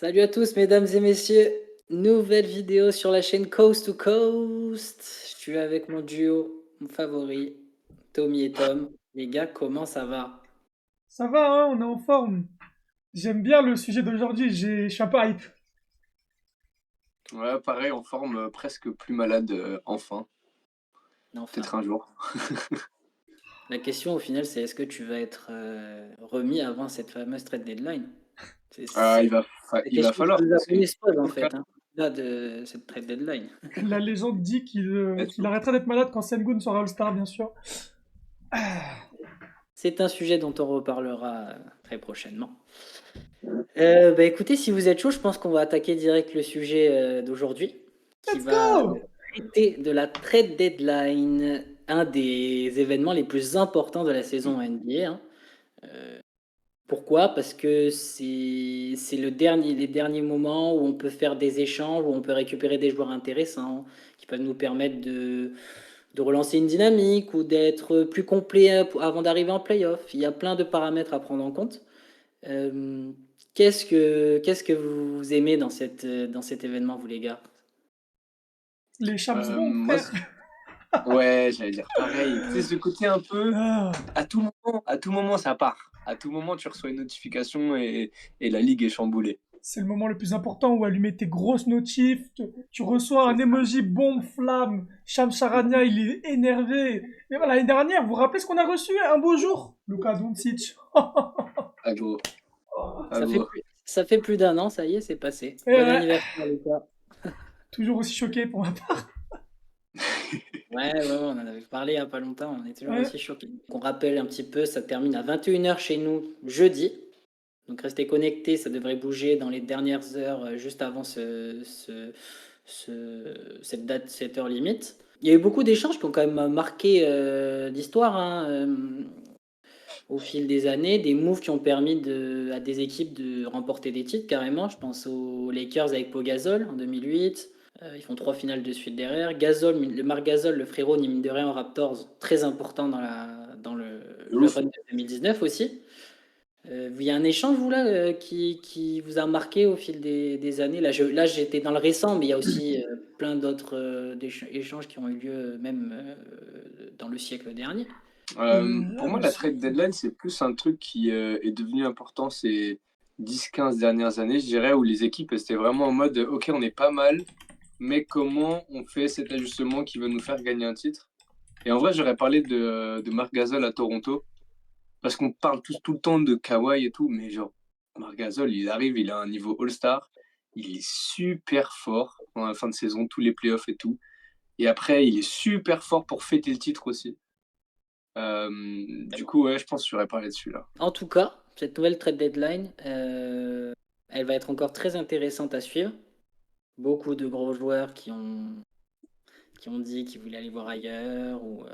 Salut à tous, mesdames et messieurs. Nouvelle vidéo sur la chaîne Coast to Coast. Je suis avec mon duo, mon favori, Tommy et Tom. Les gars, comment ça va? Ça va, hein, on est en forme. J'aime bien le sujet d'aujourd'hui, je suis un peu hype. Ouais, pareil, en forme presque plus malade, enfin, Enfin, peut-être un jour. la question au final, c'est est-ce que tu vas être remis avant cette fameuse trade deadline? Ah, C'est la il va question que falloir tous les parce que abonnés se posent en pour le cas, fait, hein, là de cette trade deadline. La légende dit qu'il arrêtera d'être malade quand Sengun sera All-Star, bien sûr. C'est un sujet dont on reparlera très prochainement. Écoutez, si vous êtes chaud, je pense qu'on va attaquer direct le sujet d'aujourd'hui, qui Let's va go! traiter de la trade deadline, un des événements les plus importants de la saison NBA, hein. Pourquoi? Parce que c'est les derniers moments où on peut faire des échanges, où on peut récupérer des joueurs intéressants, qui peuvent nous permettre de relancer une dynamique ou d'être plus complet avant d'arriver en playoff. Il y a plein de paramètres à prendre en compte. Euh, qu'est-ce que vous aimez dans cet événement, vous les gars? Les Shams bons, moi frère. c ouais, j'allais dire pareil. Tu sais, ce côté un peu Ah, à tout moment ça part. À tout moment, tu reçois une notification et la ligue est chamboulée. c'est le moment le plus important où allumer tes grosses notifs, tu reçois C'est un ça. emoji bombe flamme, Shams Charania il est énervé. Et voilà, l'année dernière, vous vous rappelez ce qu'on a reçu un beau jour? Luka Doncic. Ah gros, ah Ça fait gros. plus d'un an, ça y est, c'est passé. Et Bon ouais, anniversaire, Lucas. toujours aussi choqué pour ma part. Ouais, ouais, ouais, on en avait parlé il n'y a pas longtemps, on est toujours Ouais. aussi choqués. Donc, on rappelle un petit peu, ça termine à 21 h chez nous jeudi. Donc restez connectés, ça devrait bouger dans les dernières heures, juste avant cette date, cette heure limite. Il y a eu beaucoup d'échanges qui ont quand même marqué l'histoire, hein, au fil des années, des moves qui ont permis à des équipes de remporter des titres carrément. Je pense aux Lakers avec Pau Gasol en 2008. Ils font 3 finales de suite derrière. Gasol, le Marc Gasol, le frérot, ni mine de rien aux Raptors, très important dans De le ouf. run de 2019 aussi. Il y a un échange, vous, là, qui vous a marqué au fil des années. Là, j'étais dans le récent, mais il y a aussi plein d'autres échanges qui ont eu lieu même dans le siècle dernier. Là, Pour moi, le la seul. trade deadline, c'est plus un truc qui, est devenu important ces 10-15 dernières années, je dirais, où les équipes, elles étaient vraiment en mode: «OK, on est pas mal, mais comment on fait cet ajustement qui va nous faire gagner un titre?» Et en vrai, j'aurais parlé de Marc Gasol à Toronto, parce qu'on parle tous tout le temps de Kawhi et tout, mais genre, Marc Gasol, il arrive, il a un niveau all-star, il est super fort dans la fin de saison, tous les playoffs et tout, et après, il est super fort pour fêter le titre aussi. Du coup, ouais, je pense que j'aurais parlé de celui-là. En tout cas, cette nouvelle trade deadline, elle va être encore très intéressante à suivre. Beaucoup de gros joueurs qui ont dit qu'ils voulaient aller voir ailleurs ou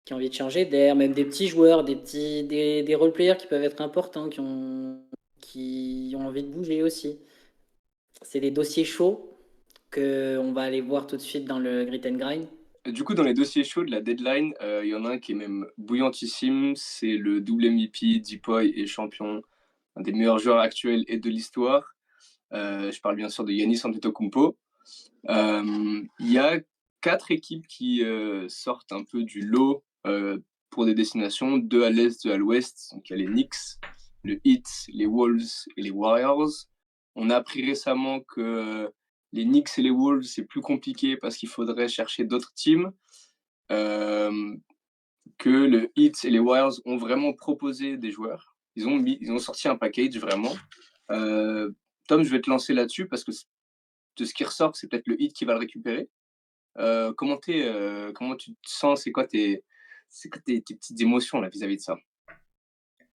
qui ont envie de changer d'air, même des petits joueurs, des role-players qui peuvent être importants, qui ont envie de bouger aussi. C'est des dossiers chauds que on va aller voir tout de suite dans le Grit and Grind. Du coup, dans les dossiers chauds de la deadline, il y en a un qui est même bouillantissime, c'est le double MVP, Deepoy et champion, un des meilleurs joueurs actuels et de l'histoire. Je parle bien sûr de Giannis Antetokounmpo. Il y a 4 équipes qui sortent un peu du lot pour des destinations, 2 à l'est, 2 à l'ouest. Donc il y a les Knicks, le Heat, les Wolves et les Warriors. On a appris récemment que les Knicks et les Wolves, c'est plus compliqué parce qu'il faudrait chercher d'autres teams. Euh, que le Heat et les Warriors ont vraiment proposé des joueurs. Ils ont sorti un package vraiment. Euh, Tom, je vais te lancer là-dessus parce que de ce qui ressort, c'est peut-être le Heat qui va le récupérer. Comment tu te sens? Tes petites émotions là vis-à-vis de ça?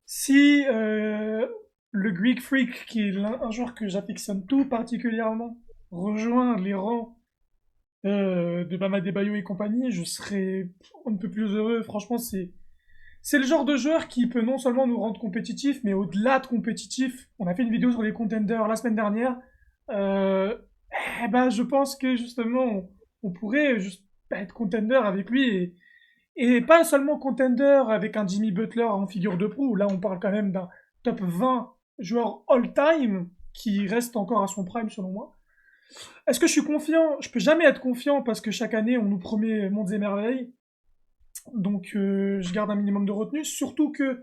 Si le Greek Freak, qui est un joueur que j'affectionne tout particulièrement, rejoint les rangs de Bama Debayo et compagnie, je serais un peu plus heureux. Franchement, c'est le genre de joueur qui peut non seulement nous rendre compétitifs, mais au-delà de compétitifs. On a fait une vidéo sur les contenders la semaine dernière. Euh, eh ben, je pense que justement, on pourrait juste être contender avec lui et pas seulement contender avec un Jimmy Butler en figure de proue. Là, on parle quand même d'un top 20 joueur all-time. qui reste encore à son prime selon moi. Est-ce que je suis confiant? Je peux jamais être confiant parce que chaque année on nous promet mondes et merveilles. Donc je garde un minimum de retenue, surtout que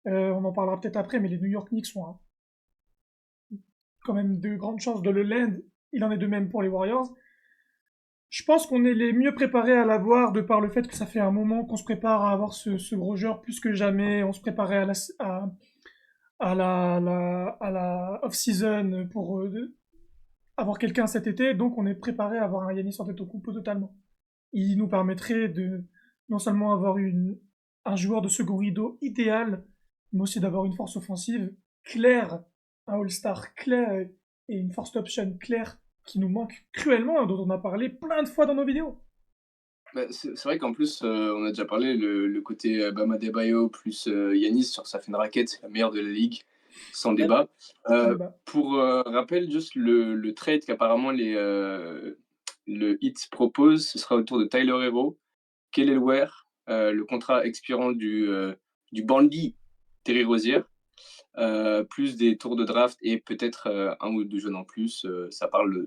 on en parlera peut-être après, mais les New York Knicks ont quand même de grandes chances de le land. Il en est de même pour les Warriors. Je pense qu'on est les mieux préparés à l'avoir de par le fait que ça fait un moment qu'on se prépare à avoir ce gros joueur plus que jamais. On se préparait à la off-season pour avoir quelqu'un cet été, donc on est préparé à avoir un Giannis Antetokounmpo totalement. Il nous permettrait de non seulement avoir un joueur de second rideau idéal, mais aussi d'avoir une force offensive claire, un All-Star clair et une force option claire qui nous manque cruellement, dont on a parlé plein de fois dans nos vidéos. Bah, c'est vrai qu'en plus, on a déjà parlé, le côté Bam Adebayo plus Yanis sur sa fin de raquette, c'est la meilleure de la ligue, sans Totalement. débat. Sans débat. Pour rappel, juste le trade qu'apparemment le Heat propose, ce sera autour de Tyler Hero, Kelly Ware, le contrat expirant du bandit Terry Rozier, plus des tours de draft et peut-être un ou deux jeunes en plus. Ça parle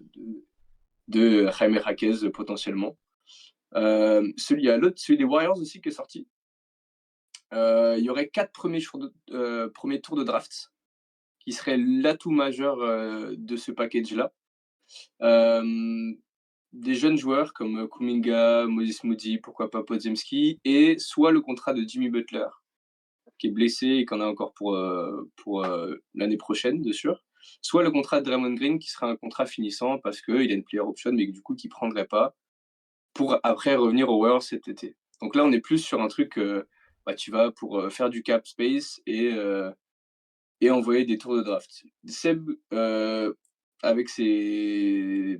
de Jaime Jaquez potentiellement. Il y a l'autre, celui des Warriors aussi qui est sorti. Il y aurait 4 premiers tours de draft qui seraient l'atout majeur de ce package-là. Des jeunes joueurs comme Kuminga, Moses Moody, pourquoi pas Podziemski, et soit le contrat de Jimmy Butler, qui est blessé et qu'on a encore pour l'année prochaine, de sûr. Soit le contrat de Draymond Green, qui sera un contrat finissant parce qu'il a une player option, mais que du coup, qu'il ne prendrait pas pour après revenir aux Warriors cet été. Donc là, on est plus sur un truc, tu vas pour faire du cap space et envoyer des tours de draft. Seb, avec ces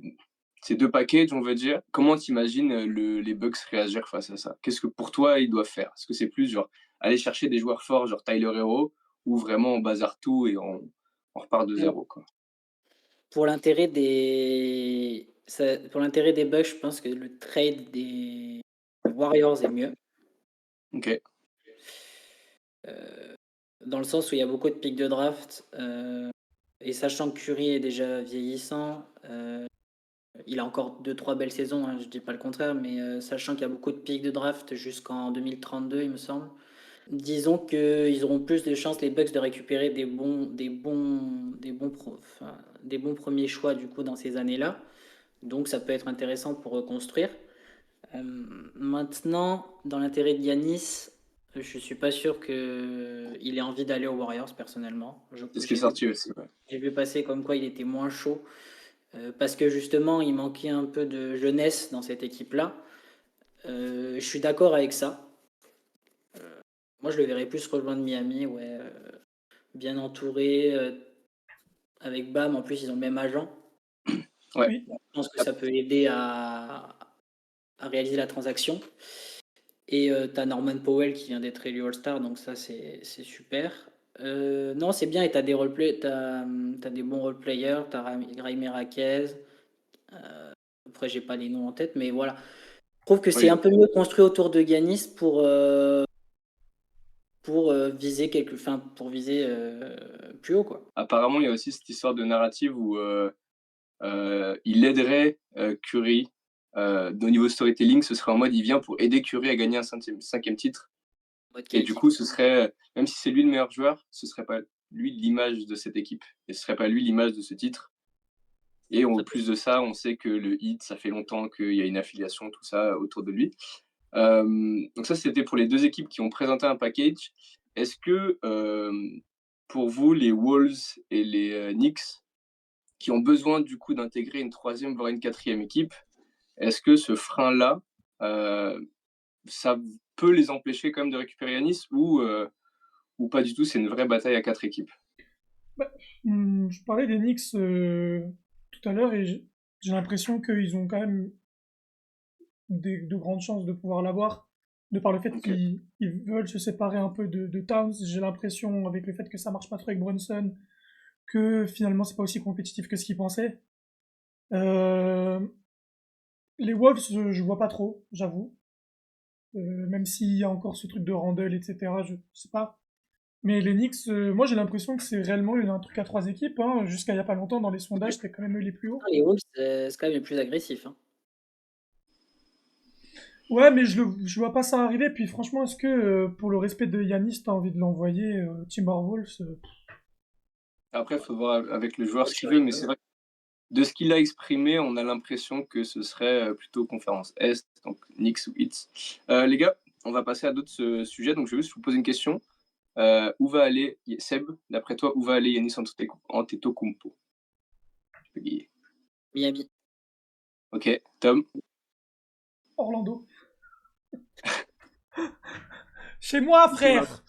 deux packages, on va dire, comment t'imagines les Bucks réagir face à ça? Qu'est-ce que pour toi ils doivent faire? Est-ce que c'est plus genre aller chercher des joueurs forts, genre Tyler Hero, ou vraiment on bazar tout et on repart de zéro, quoi? Pour l'intérêt des Bucks, je pense que le trade des Warriors est mieux. Ok. Dans le sens où il y a beaucoup de pics de draft. Et sachant que Curry est déjà vieillissant, il a encore 2-3 belles saisons, hein, je dis pas le contraire, mais sachant qu'il y a beaucoup de pics de draft jusqu'en 2032, il me semble. Disons qu'ils auront plus de chances, les Bucks, de récupérer des bons premiers choix du coup dans ces années-là. Donc ça peut être intéressant pour reconstruire. Maintenant, dans l'intérêt de Yanis, je suis pas sûr qu'il ait envie d'aller aux Warriors personnellement. C'est ce qui est sorti aussi, ouais. J'ai vu passer comme quoi il était moins chaud parce que justement il manquait un peu de jeunesse dans cette équipe-là. Je suis d'accord avec ça. Moi je le verrais plus rejoindre Miami, ouais, bien entouré, avec Bam. En plus ils ont le même agent. Ouais. Oui. Je pense que ça peut aider à réaliser la transaction. Et tu as Norman Powell qui vient d'être élu All-Star, donc ça c'est super. Non, c'est bien, et tu as des bons role-players, tu as Raimi Raquez. Après, j'ai pas les noms en tête, mais voilà. Je trouve que c'est Oui. un peu mieux construit autour de Giannis pour viser pour viser plus haut, quoi. Apparemment, il y a aussi cette histoire de narrative où il aiderait Curry. Au niveau storytelling, ce serait en mode il vient pour aider Curry à gagner un cinquième titre. Mode Et du KD. coup, ce serait, même si c'est lui le meilleur joueur, ce serait pas lui l'image de cette équipe. Et ce serait pas lui l'image de ce titre. Et en Ça peut- plus de ça, on sait que le Heat, ça fait longtemps qu'il y a une affiliation, tout ça, autour de lui. Donc ça, c'était pour les deux équipes qui ont présenté un package. Est-ce que, pour vous, les Wolves et les Knicks, qui ont besoin du coup d'intégrer une troisième, voire une quatrième équipe, est-ce que ce frein-là, ça peut les empêcher quand même de récupérer Yanis ou pas du tout, c'est une vraie bataille à 4 équipes? Bah, je parlais des Knicks tout à l'heure et j'ai l'impression qu'ils ont quand même de grandes chances de pouvoir l'avoir, de par le fait Ok. qu'ils veulent se séparer un peu de Towns. J'ai l'impression, avec le fait que ça marche pas trop avec Brunson, que finalement c'est pas aussi compétitif que ce qu'ils pensaient. Euh, les Wolves, je vois pas trop, j'avoue. Même s'il y a encore ce truc de Randle, etc., je sais pas. Mais les Knicks, moi j'ai l'impression que c'est réellement un truc à trois équipes, hein. Jusqu'à il y a pas longtemps, dans les sondages, c'était quand même eux les plus hauts. Les Wolves, c'est quand même les plus agressifs, hein. Ouais, mais je vois pas ça arriver. Puis franchement, est-ce que pour le respect de Yanis, t'as envie de l'envoyer Timberwolves Après, il faut voir avec le joueur Pas le ce qu'il choix, veut, mais c'est vrai que de ce qu'il a exprimé, on a l'impression que ce serait plutôt conférence Est, donc Knicks ou Hits. Les gars, on va passer à d'autres sujets, donc je vais juste vous poser une question. Où va aller Seb, d'après toi, où va aller Yanis Antetokounmpo? Tu peux guiller. Miami. Ok, Tom. Orlando. Chez moi, frère!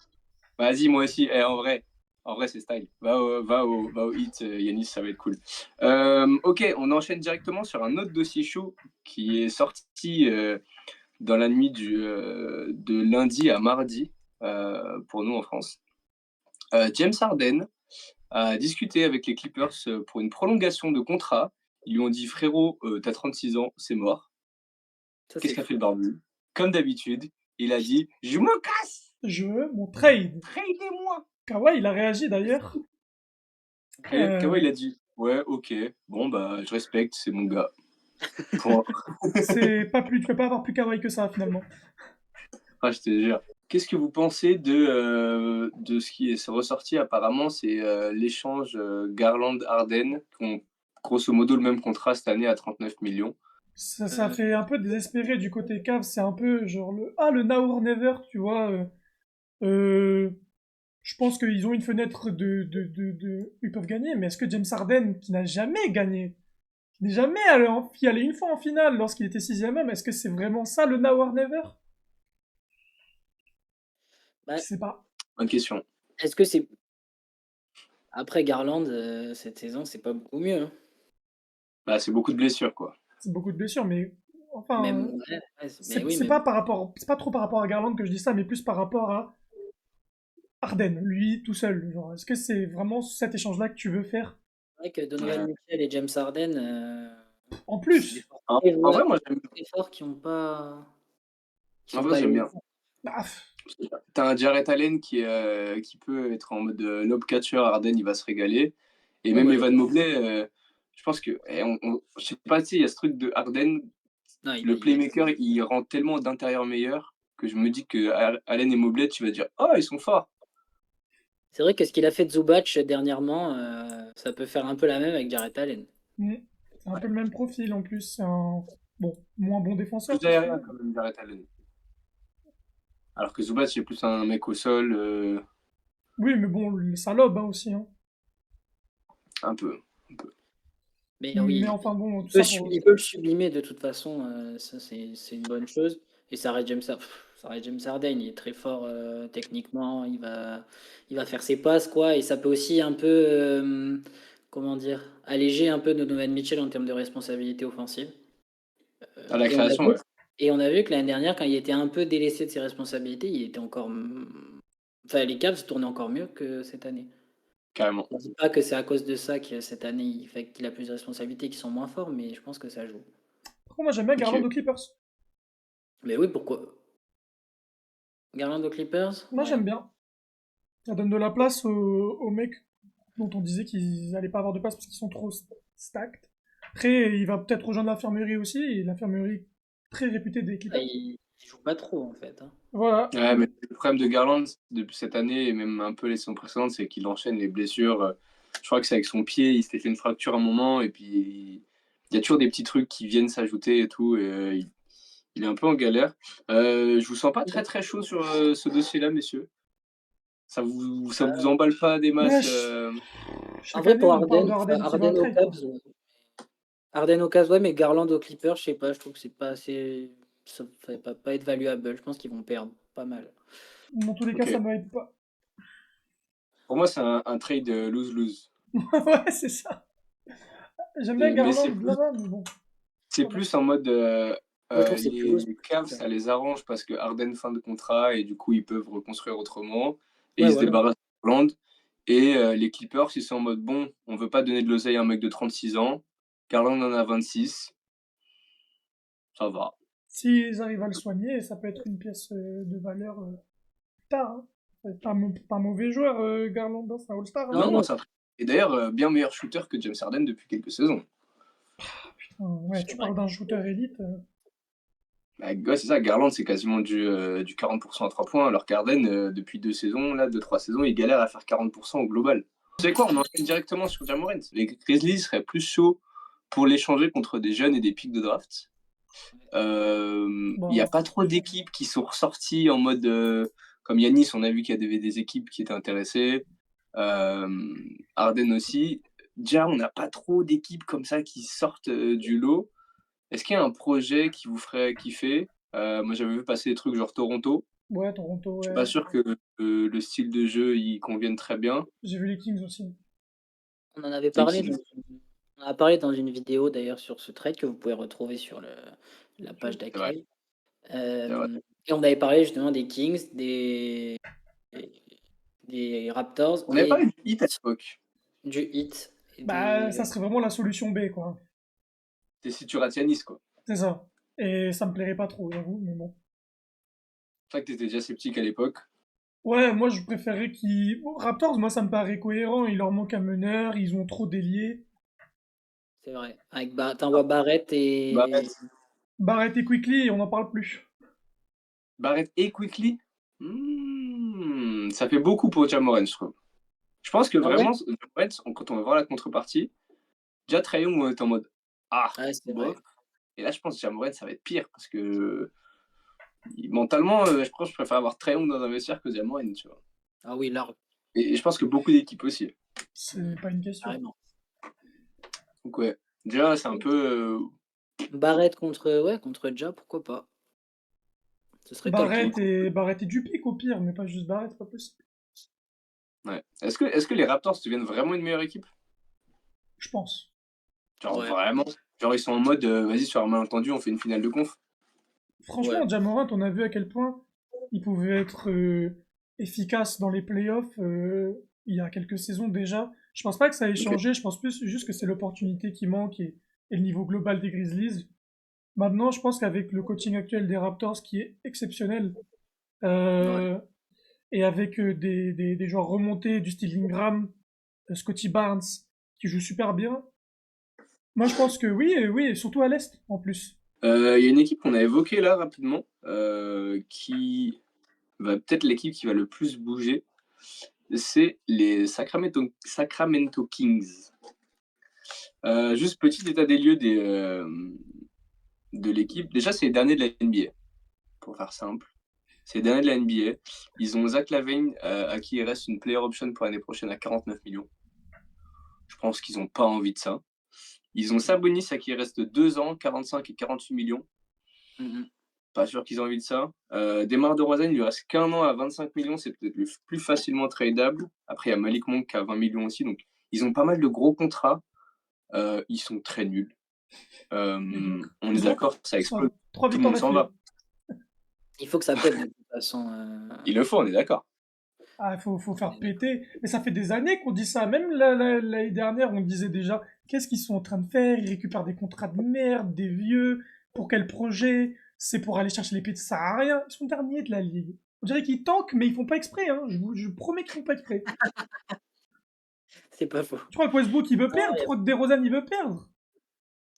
Vas-y, moi aussi. En vrai, c'est style. Va au hit, Yanis, ça va être cool. Ok, on enchaîne directement sur un autre dossier chaud qui est sorti dans la nuit de lundi à mardi pour nous en France. James Harden a discuté avec les Clippers pour une prolongation de contrat. Ils lui ont dit frérot, t'as 36 ans, c'est mort. Ça, Qu'est-ce c'est qu'a fou. fait le barbu? Comme d'habitude, il a dit je me casse, Je veux mon trade. tradez-moi. Kawhi, il a réagi d'ailleurs. Ok, Kawhi Euh, il a dit ouais, ok, bon bah je respecte, c'est mon gars. Point. c'est pas plus, tu peux pas avoir plus Kawhi que ça finalement. Ah, je te jure. Qu'est-ce que vous pensez de ce qui est ressorti apparemment, c'est l'échange Garland-Harden, qui ont grosso modo le même contrat cette année à 39 millions. Ça Euh, fait un peu désespéré du côté Cavs. C'est un peu genre le now or never, tu vois. Euh, je pense qu'ils ont une fenêtre ils peuvent gagner, mais est-ce que James Harden, qui n'a jamais gagné, qui n'est jamais allé une fois en finale lorsqu'il était sixième homme, est-ce que c'est vraiment ça le now or never? Je bah, sais pas. Bonne question. est-ce que c'est. Après Garland, cette saison, c'est pas beaucoup mieux, hein. Bah, c'est beaucoup de blessures, quoi. C'est beaucoup de blessures, mais Même, enfin, ouais, mais oui, c'est mais pas bon. par rapport, c'est pas trop par rapport à Garland que je dis ça, mais plus par rapport à Harden, lui tout seul. Genre, est-ce que c'est vraiment cet échange-là que tu veux faire? C'est vrai que Donovan Ouais. Mitchell et James Harden, En c'est des plus, joueurs En vrai, moi, très forts qui en ont vrai, pas j'aime eu. bien. bah, T'as un Jarrett Allen qui peut être en mode lob catcher, Harden, il va se régaler. Et Ouais, même moi, Evan Mobley, je pense que, je sais pas, tu sais, il y a ce truc de Harden, non, le playmaker, il rend tellement d'intérieur meilleur que je me dis que Allen et Mobley, tu vas dire, oh, ils sont forts. c'est vrai que ce qu'il a fait de Zubac dernièrement, ça peut faire un peu la même avec Jarrett Allen. mm, c'est un peu le même profil en plus. C'est un bon, moins bon Plus défenseur aérien possible. quand même, Jarrett Allen. Alors que Zubac, c'est plus un mec au sol, Oui, mais bon, ça lobe hein, aussi. Hein. un peu. Un peu. Mais Mais oui, enfin bon, tout ça pour. il peut le sublimer de toute façon, ça c'est une bonne chose. Et ça reste James Harden, il est très fort techniquement, il va faire ses passes quoi. Et ça peut aussi un peu, comment dire, alléger un peu Donovan Mitchell en termes de responsabilité offensive. À la Et on a création, vu, ouais, et on a vu que l'année dernière, quand il était un peu délaissé de ses responsabilités, il était encore, enfin les Cavs tournaient encore mieux que cette année. carrément. Je ne dis pas que c'est à cause de ça que cette année, il fait qu'il a plus de responsabilités, qu'ils sont moins forts, mais je pense que ça joue. Par contre, moi j'aime bien Garland Ok. aux Clippers. Mais oui, pourquoi? Garland aux Clippers? Moi Ouais. j'aime bien. Ça donne de la place aux mecs dont on disait qu'ils allaient pas avoir de place parce qu'ils sont trop stacked. Après, il va peut-être rejoindre l'infirmerie aussi, et l'infirmerie très réputée des Ah, Clippers. il joue pas trop, en fait, hein. Voilà. Ouais, mais le problème de Garland depuis cette année et même un peu les saisons précédentes, c'est qu'il enchaîne les blessures. Je crois que c'est avec son pied, il s'était fait une fracture à un moment et puis il y a toujours des petits trucs qui viennent s'ajouter et tout. Et, il est un peu en galère. Je vous sens pas très très chaud sur ce dossier-là, messieurs. Ça vous emballe pas des Ouais, masses En chaque vrai, année pour on parle Harden, de enfin, Harden qui va à trade, quoi. Harden aux Cavs, ouais, mais Garland aux Clippers, je sais pas, je trouve que c'est pas assez, ça va pas être valuable. Je pense qu'ils vont perdre pas mal. Dans tous les cas, Ok. ça ne m'aide pas. Pour moi, c'est un trade lose-lose. Ouais, c'est ça. J'aime bien Mais Garland là-bas, mais bon. c'est Voilà. plus en mode Moi, je trouve que c'est plus loose. les Cavs, ça les arrange parce que Harden fin de contrat et du coup ils peuvent reconstruire autrement et Ouais, ils se voilà. débarrassent de Holland. Et les Clippers, ils sont en mode bon, on veut pas donner de l'oseille à un mec de 36 ans. Garland en a 26, ça va. S'ils arrivent à le soigner, ça peut être une pièce de valeur plus tard. Hein. C'est pas un mauvais joueur, Garland, hein, c'est un All-Star, hein. Non, Non, non, non, c'est un et d'ailleurs, bien meilleur shooter que James Harden depuis quelques saisons. Putain, ouais, c'est tu vrai. parles d'un shooter élite. Bah, ouais, c'est ça, Garland, c'est quasiment du 40% à 3 points, alors qu'Harden, depuis 2 saisons, là, 2-3 saisons, il galère à faire 40% au global. Vous savez quoi, on enchaîne directement sur Ja Morant. Les Grizzlies seraient plus chauds pour l'échanger contre des jeunes et des pics de draft. Il n'y a Bon, pas trop d'équipes qui sont ressorties en mode. Comme Yanis, on a vu qu'il y avait des équipes qui étaient intéressées. Harden aussi. Déjà, on n'a pas trop d'équipes comme ça qui sortent du lot. Est-ce qu'il y a un projet qui vous ferait kiffer? Moi, j'avais vu passer des trucs genre Toronto. ouais, Toronto, Je suis ouais. pas sûr que le style de jeu y convienne très bien. J'ai vu les Kings aussi. On en avait Les parlé Kings, dans on en a parlé dans une vidéo d'ailleurs sur ce trade que vous pouvez retrouver sur la page c'est vrai, d'accueil. c'est vrai. Et on avait parlé justement des Kings, des Raptors On avait et parlé du Heat à l'époque. du Heat. Et Bah, des... ça serait vraiment la solution B, quoi. C'est si tu rates Yanis, quoi. C'est ça. Et ça me plairait pas trop, j'avoue, mais bon. C'est vrai que t'étais déjà sceptique à l'époque. Ouais, moi je préférerais qu'ils. Bon, Raptors, moi ça me paraît cohérent. Il leur manque un meneur, ils ont trop d'ailiers. C'est vrai. T'envoies Barrett et... Barrett, Barrett et Quickly, on n'en parle plus. Barrett et Quickly. Ça fait beaucoup pour Ja Morant, je trouve. Je pense que Ah ouais? vraiment, Ja Morant, quand on va voir la contrepartie, déjà Trae Young, on est en mode ah, Ouais, c'est bof. vrai. Et là, je pense que Ja Morant, ça va être pire parce que mentalement, je pense que je préfère avoir Trae Young dans un vestiaire que Ja Morant, tu vois. Ah oui, large, Et je pense que beaucoup d'équipes aussi. C'est pas une question. carrément. Donc ouais, déjà, c'est un peu. Barrett contre Ja, pourquoi pas? Ce serait top. Barrett et du pic au pire, mais pas juste Barrett, c'est pas possible. Ouais. Est-ce que les Raptors deviennent vraiment une meilleure équipe? Je pense. Genre Ouais, vraiment? Genre ils sont en mode vas-y, sur un malentendu, on fait une finale de conf? Franchement, ouais. Ja Morant, on a vu à quel point il pouvait être efficace dans les playoffs il y a quelques saisons déjà. Je pense pas que ça ait Ok. changé, je pense plus juste que c'est l'opportunité qui manque et le niveau global des Grizzlies. Maintenant, je pense qu'avec le coaching actuel des Raptors qui est exceptionnel, Ouais. euh, et avec des joueurs remontés du style Ingram, Scotty Barnes, qui joue super bien, moi je pense que oui, et oui, et surtout à l'Est en plus. Il y a une équipe qu'on a évoquée là rapidement, qui va peut-être l'équipe qui va le plus bouger, c'est les Sacramento Kings. Juste petit état des lieux de l'équipe. Déjà, c'est les derniers de la NBA, pour faire simple. C'est les derniers de la NBA. Ils ont Zach LaVine, à qui il reste une player option pour l'année prochaine à 49 millions. Je pense qu'ils n'ont pas envie de ça. Ils ont Sabonis, à qui il reste 2 ans, 45 et 48 millions. Mhm. Pas sûr qu'ils aient envie de ça. Demar DeRozan, il lui reste qu'un an à 25 millions, c'est peut-être le plus facilement tradable. Après, il y a Malik Monk qui a 20 millions aussi. Donc, ils ont pas mal de gros contrats. Ils sont très nuls. On est Ils ont d'accord, ça explose. trois Tout le victoires monde s'en d'affilée. va. Il faut que ça pète de toute façon. Il le faut, on est d'accord. Ah, faut faire péter. Mais ça fait des années qu'on dit ça. Même l'année dernière, on disait déjà, qu'est-ce qu'ils sont en train de faire? Ils récupèrent des contrats de merde, des vieux. Pour quel projet? C'est pour aller chercher les pieds, ça sert à rien. Ils sont derniers de la ligue. On dirait qu'ils tankent, mais ils font pas exprès, hein. Je promets qu'ils font pas exprès. C'est pas faux. Tu crois que Westbrook, il veut Non, perdre? Tu crois que DeRozan, il veut perdre?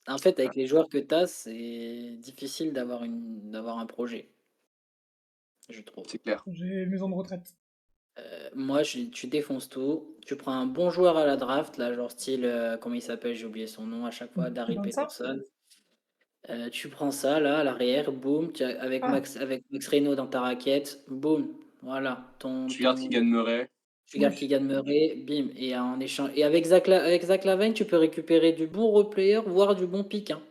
en fait, avec les joueurs que tu as, c'est difficile d'avoir un projet, je trouve. C'est clair. J'ai une maison de retraite. Moi, tu défonces tout. Tu prends un bon joueur à la draft, là, genre style, comment il s'appelle, j'ai oublié son nom à chaque fois, Daryl Ben ça? Peterson. Tu prends ça, là, à l'arrière, boum, Ah, avec Max Reno dans ta raquette, boum, voilà, Tu gardes Keegan Murray. tu gardes oui. Kylian Murray, bim, et en échange, et avec Zach LaVine, tu peux récupérer du bon replayer, voire du bon pick, hein.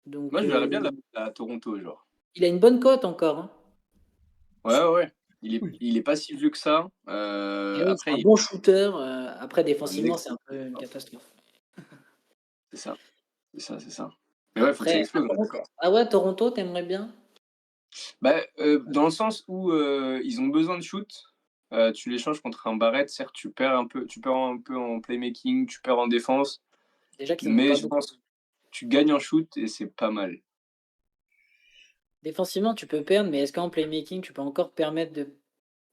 Moi, Donc, je verrais bien à Toronto, genre. il a une bonne cote encore, hein. Ouais, ouais, ouais. Il est, Oui. il est pas si vieux que ça. Et oui, c'est Après, un il est bon shooter. Après, un défensivement, c'est excellent. un peu une catastrophe. C'est ça, c'est ça, c'est ça. Mais ouais, faut que ça Après, à explose, on est Toronto, d'accord. ah ouais, Toronto, t'aimerais bien? Bah, dans le sens où ils ont besoin de shoot, tu l'échanges contre un Barrett, certes, tu perds un peu en playmaking, tu perds en défense, Déjà qu'ils en ont mais pas je beaucoup. pense que tu gagnes en shoot et c'est pas mal. Défensivement, tu peux perdre, mais est-ce qu'en playmaking, tu peux encore permettre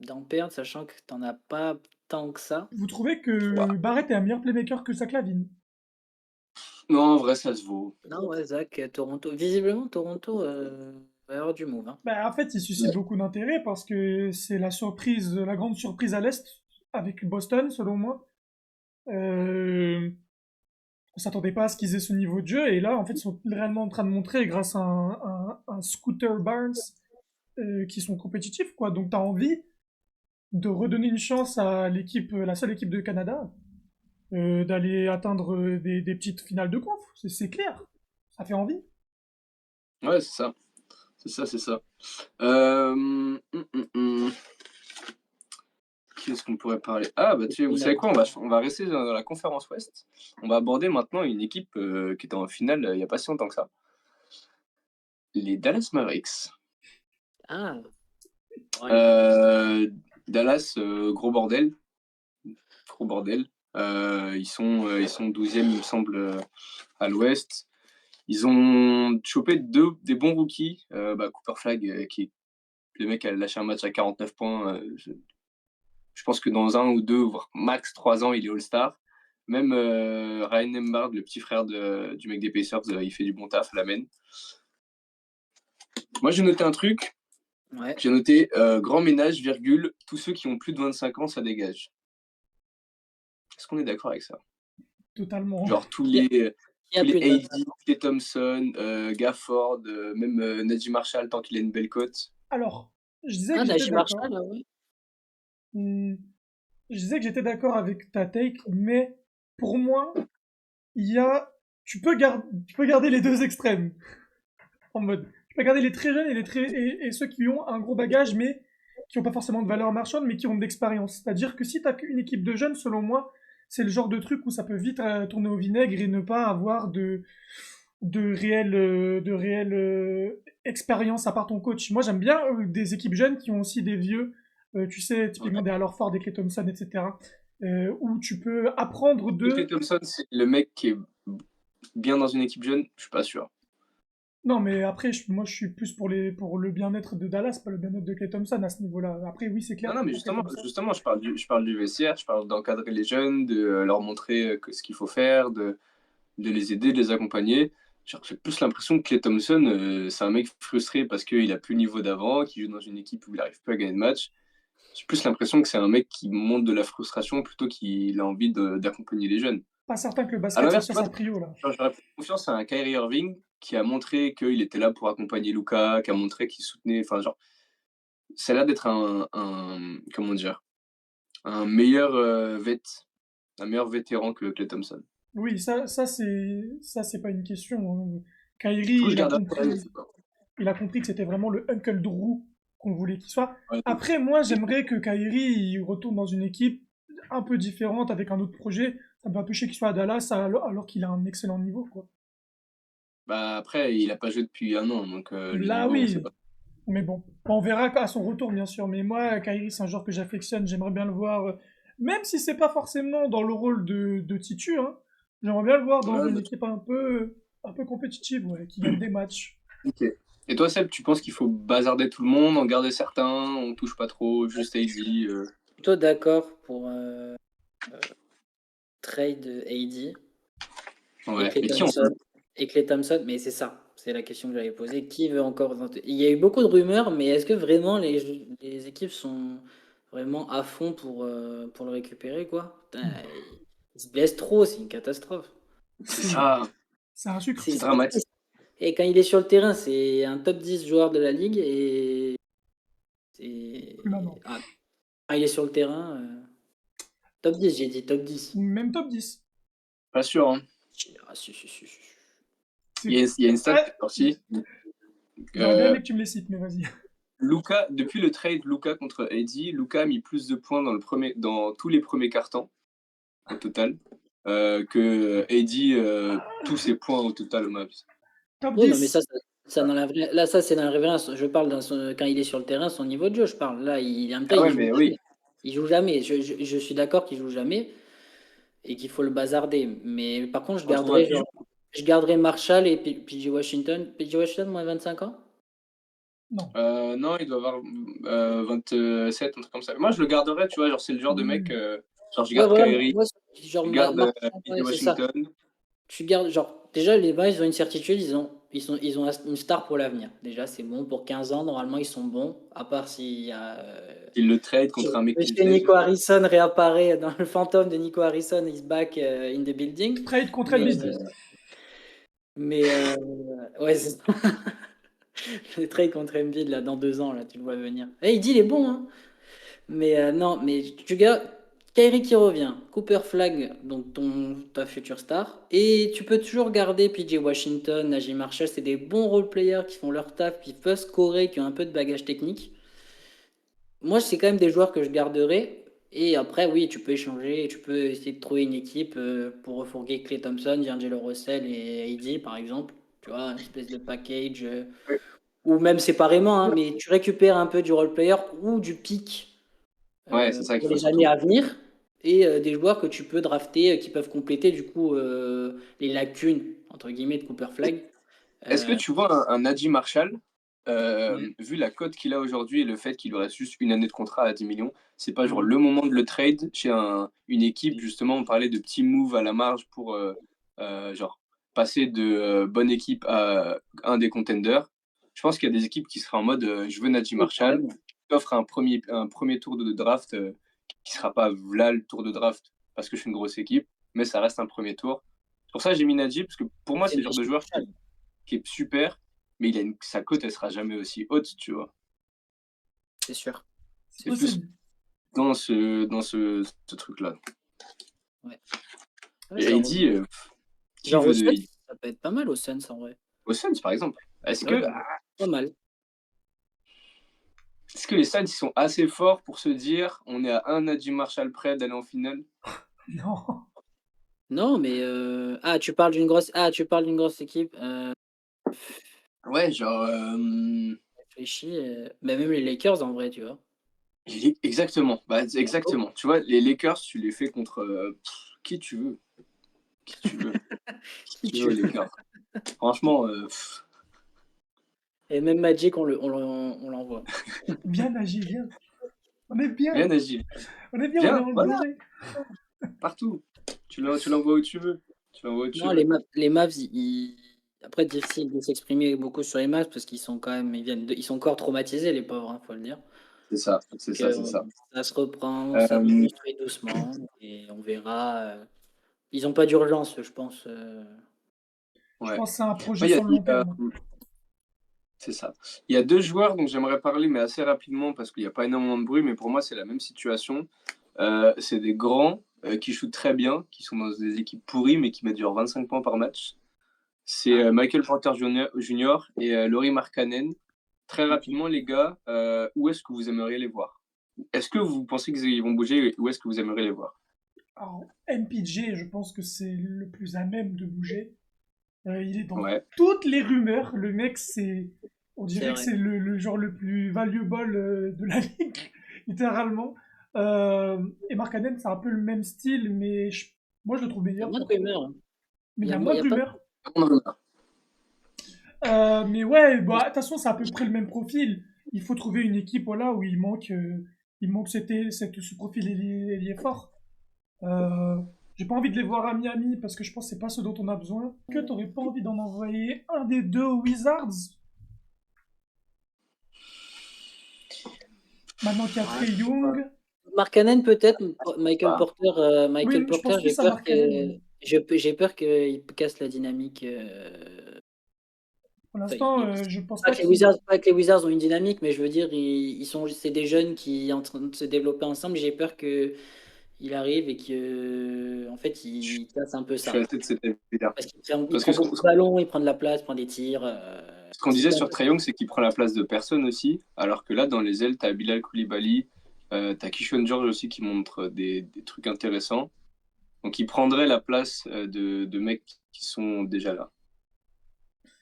d'en perdre, sachant que t'en as pas tant que ça. Vous trouvez Ouah. que Barrett est un meilleur playmaker que Zach LaVine? Non, en vrai, ça se vaut. Non, ouais, Zach, Toronto. Visiblement, Toronto va y avoir du move, hein. Bah, en fait, il suscite Ouais. beaucoup d'intérêt parce que c'est la surprise, la grande surprise à l'Est avec Boston, selon moi. Euh, on s'attendait pas à ce qu'ils aient ce niveau de jeu et là, en fait, ils sont réellement en train de montrer grâce à un Scooter Barnes qui sont compétitifs, quoi. Donc, t'as envie de redonner une chance à l'équipe, la seule équipe de Canada, d'aller atteindre des petites finales de conf. C'est clair. Ça fait envie. Ouais, c'est ça. C'est ça, c'est ça. Qui est-ce qu'on pourrait parler? Ah, bah, vous savez quoi? On va rester dans la conférence Ouest. On va aborder maintenant une équipe qui était en finale il n'y a pas si longtemps que ça. Les Dallas Mavericks. Ah, ouais. Dallas, gros bordel. Gros bordel. Ils sont 12e, il me semble, à l'Ouest. Ils ont chopé des bons rookies. Cooper Flag, qui est le mec a lâché un match à 49 points. Je pense que dans 1 ou 2, voire max 3 ans, il est All-Star. Même Ryan Nembhard, le petit frère du mec des Pacers, il fait du bon taf à la main. Moi, j'ai noté un truc. Ouais. J'ai noté grand ménage, virgule, tous ceux qui ont plus de 25 ans, ça dégage. Est-ce qu'on est d'accord avec ça? Totalement. Genre tous Qui a, les, qui a tous les plus de AD, les Thompson, Gafford, même Najee Marshall, tant qu'il a une belle cote. Alors, je disais Ah, que j'étais Najee d'accord. Marshall, oui. Hmm, je disais que j'étais d'accord avec ta take, mais pour moi, il y a, tu peux garder les deux extrêmes. En mode, tu peux garder les très jeunes et et ceux qui ont un gros bagage, mais qui n'ont pas forcément de valeur marchande, mais qui ont de l'expérience. C'est-à-dire que si tu as une équipe de jeunes, selon moi, c'est le genre de truc où ça peut vite tourner au vinaigre et ne pas avoir de réelle expérience à part ton coach. Moi, j'aime bien des équipes jeunes qui ont aussi des vieux, tu sais, typiquement Ouais. des Hallerford, des Klay Thompson, etc., où tu peux apprendre Clay de. Thompson, c'est le mec qui est bien dans une équipe jeune, je suis pas sûr. Non, mais après, moi, je suis plus pour le bien-être de Dallas, pas le bien-être de Klay Thompson à ce niveau-là. Après, oui, c'est Non, clair non, que mais pour Klay justement, Thompson. justement je parle du vestiaire, je parle d'encadrer les jeunes, de leur montrer ce qu'il faut faire, de les aider, de les accompagner. Genre, j'ai plus l'impression que Klay Thompson, c'est un mec frustré parce qu'il a plus le niveau d'avant, qu'il joue dans une équipe où il n'arrive plus à gagner de match. J'ai plus l'impression que c'est un mec qui monte de la frustration plutôt qu'il a envie d'accompagner les jeunes. Pas certain que le À basket, ce l'inverse, tu soit vois, sa prio, là. j'aurais plus confiance à un Kyrie Irving qui a montré qu'il était là pour accompagner Luka, qui a montré qu'il soutenait. Enfin, genre, ça a l'air d'être comment dire, un meilleur vétéran que Klay Thompson. Oui, ça, c'est pas une question, hein. Du coup, Kyrie, je garde un peu. il a compris que c'était vraiment le Uncle Drew qu'on voulait qu'il soit. Ouais, Après, moi, j'aimerais que Kyrie il retourne dans une équipe un peu différente avec un autre projet. Ça me va peu chier qu'il soit à Dallas alors qu'il a un excellent niveau, quoi. bah après, il a pas joué depuis 1 an, donc le Là, niveau, on sait oui, pas. mais bon, on verra à son retour, bien sûr. Mais moi, Kyrie, c'est un joueur que j'affectionne. J'aimerais bien le voir, même si c'est pas forcément dans le rôle de Titu, hein. J'aimerais bien le voir dans Ouais, une équipe un peu compétitive, ouais, qui gagne des matchs. ok. Et toi, Seb, tu penses qu'il faut bazarder tout le monde, en garder certains, on touche pas trop, juste AD Plutôt d'accord pour trade AD et Ouais, Klay mais qui on Thompson. Et Klay Thompson, mais c'est ça, c'est la question que j'avais posée. Qui veut encore. Il y a eu beaucoup de rumeurs, mais est-ce que vraiment les équipes sont vraiment à fond pour le récupérer, quoi? Putain, il se blesse trop, c'est une catastrophe. C'est C'est ça, c'est un sucre. c'est dramatique. Et quand il est sur le terrain, c'est un top 10 joueur de la ligue et Plus maintenant. ah, quand il est sur le terrain, top 10, j'ai dit top 10. Même top 10. Pas sûr, hein. Ah, si, si, si, si. Il y a une stat qui Ouais, est sortie. j'aurais bien Euh, aimé que tu me les cites, mais vas-y. Luka, depuis le trade Luka contre AD, Luka a mis plus de points dans tous les premiers cartons au total que AD, tous ses points au total au match. Top Oui, non, mais 10. ça dans la là, ça, c'est dans la révérence. Je parle quand il est sur le terrain, son niveau de jeu, je parle. Là, en même temps, Ah il ouais, joue mais jamais. oui. Il joue jamais. Je suis d'accord qu'il joue jamais et qu'il faut le bazarder. Mais par contre, Contre moi qui joue. je garderai Marshall et PJ Washington. PJ Washington, moins 25 ans? Non. Non, il doit avoir 27, un truc comme ça. Moi, je le garderais, tu vois, genre, c'est le genre de mec, Oui. genre, je Ouais, garde voilà, Kyrie, moi, genre je garde PJ ouais, c'est ça. Washington. Tu gardes, genre, déjà, les Bucks, ils ont une certitude, ils ont une star pour l'avenir. Déjà, c'est bon, pour 15 ans, normalement, ils sont bons, à part s'il y a. Il le trade contre un mec qui le Monsieur trade. Nico Harrison réapparaît dans le fantôme de Nico Harrison, is back in the building. Trade contre Mais, Embiid. ouais, c'est ça. Le trade contre Embiid, là, dans 2 ans, là, tu le vois venir. Eh, il dit, il est bon, hein. Mais non, mais tu gars, Kyrie qui revient, Cooper Flag, donc ta future star, et tu peux toujours garder PJ Washington, Najee Marshall, c'est des bons role players qui font leur taf, qui peuvent scorer, qui ont un peu de bagage technique. Moi, c'est quand même des joueurs que je garderai. Et après, oui, tu peux échanger, tu peux essayer de trouver une équipe pour refourguer Klay Thompson, D'Angelo Russell et AD, par exemple. Tu vois, une espèce de package. Ouais, Ou même séparément, hein, mais tu récupères un peu du role player ou du pick ouais, c'est ça qu'il pour faut les années surtout. à venir et des joueurs que tu peux drafter qui peuvent compléter du coup les lacunes entre guillemets de Cooper Flag. Est-ce que Euh, tu vois un Najee Marshall, ouais. vu la cote qu'il a aujourd'hui et le fait qu'il lui reste juste une année de contrat à 10 millions, c'est pas genre Mhm. le moment de le trade chez une équipe, justement, on parlait de petits moves à la marge pour genre passer de bonne équipe à un des contenders. Je pense qu'il y a des équipes qui seraient en mode je veux Najee Oui, Marshall, carrément. t'offre un premier tour de draft qui sera pas là le tour de draft parce que je suis une grosse équipe, mais ça reste un premier tour. C'est pour ça que j'ai mis Najee, parce que pour moi, C'est c'est le genre de Najee joueur Marshall. qui est super, mais sa cote, elle sera jamais aussi haute, tu vois. C'est sûr. C'est C'est plus possible. dans ce truc-là. Ouais. Ouais, Et Heidi, qui genre au veut de Suns, Heidi ça peut être pas mal au Suns en vrai. aux Suns, par exemple. Ouais, pas mal. Est-ce que les Suns ils sont assez forts pour se dire on est à un Najee Marshall près d'aller en finale? Non. Non, mais tu parles d'une grosse équipe. Ouais, genre Réfléchis, mais même les Lakers en vrai, tu vois. exactement, bah, exactement. Tu vois, les Lakers, tu les fais contre qui tu veux, qui tu veux, qui Qui tu veux aux tu veux. Lakers. Franchement, Et même Magic, on l'envoie. Viens, Agi, viens. On est bien. viens Najee, On est bien, on est viens, en voilà, danger. partout. Tu l'envoies où tu veux. Tu l'envoies où tu Non, veux. Les Mavs, après, difficile de s'exprimer beaucoup sur les Mavs parce qu'ils sont quand même, ils sont encore traumatisés, les pauvres, hein, faut le dire. C'est ça, c'est Donc, ça, c'est ça. ça se reprend, ça se Euh, construit doucement et on verra. Ils n'ont pas d'urgence, je pense. Je ouais. pense que c'est un projet Moi, sur le long terme. c'est ça. Il y a deux joueurs dont j'aimerais parler, mais assez rapidement parce qu'il n'y a pas énormément de bruit, mais pour moi, c'est la même situation. C'est des grands qui shootent très bien, qui sont dans des équipes pourries, mais qui mettent genre 25 points par match. C'est Ah, Michael Porter Jr. et Laurie Markkanen. Très ok. rapidement, les gars, où est-ce que vous aimeriez les voir? Est-ce que vous pensez qu'ils vont bouger et où est-ce que vous aimeriez les voir? Alors, MPJ, je pense que c'est le plus à même de bouger. Il est dans Ouais, toutes les rumeurs. Le mec, c'est. On C'est dirait que vrai. c'est le genre le plus valuable de la ligue, littéralement. Et Mark Cannon, c'est un peu le même style, mais moi, je le trouve Il y a meilleur, moins de par contre. rumeurs, hein. Mais il y a moins Il y de a pas. rumeurs. Mais ouais, bah, de toute façon, c'est à peu près le même profil. Il faut trouver une équipe voilà, où il manque ce profil ailier fort. Euh, j'ai pas envie de les voir à Miami parce que je pense que c'est pas ce dont on a besoin. Que t'aurais pas envie d'en envoyer un des deux aux Wizards maintenant qu'il y a Ah, Trey je sais pas. Young? Markkanen peut-être, Oui, je pense plus à Mark Cannon, ouais. J'ai peur qu'il casse la dynamique. Pour Enfin, l'instant, je pense pas pas que les qu'il. Wizards, pas que les Wizards ont une dynamique, mais je veux dire, c'est des jeunes qui sont en train de se développer ensemble. J'ai peur que il arrive et que, en fait, je, il casse un peu je suis ça. assez de cet avis-là. Parce il Parce que prend beaucoup de ballons, il prend de la place, prend des tirs. ce qu'on disait C'était un sur peu. Trae Young, c'est qu'il prend la place de personne aussi, alors que là, dans les ailes, t'as Bilal Koulibaly, t'as Kishon George aussi qui montre des trucs intéressants. Donc, il prendrait la place de mecs qui sont déjà là.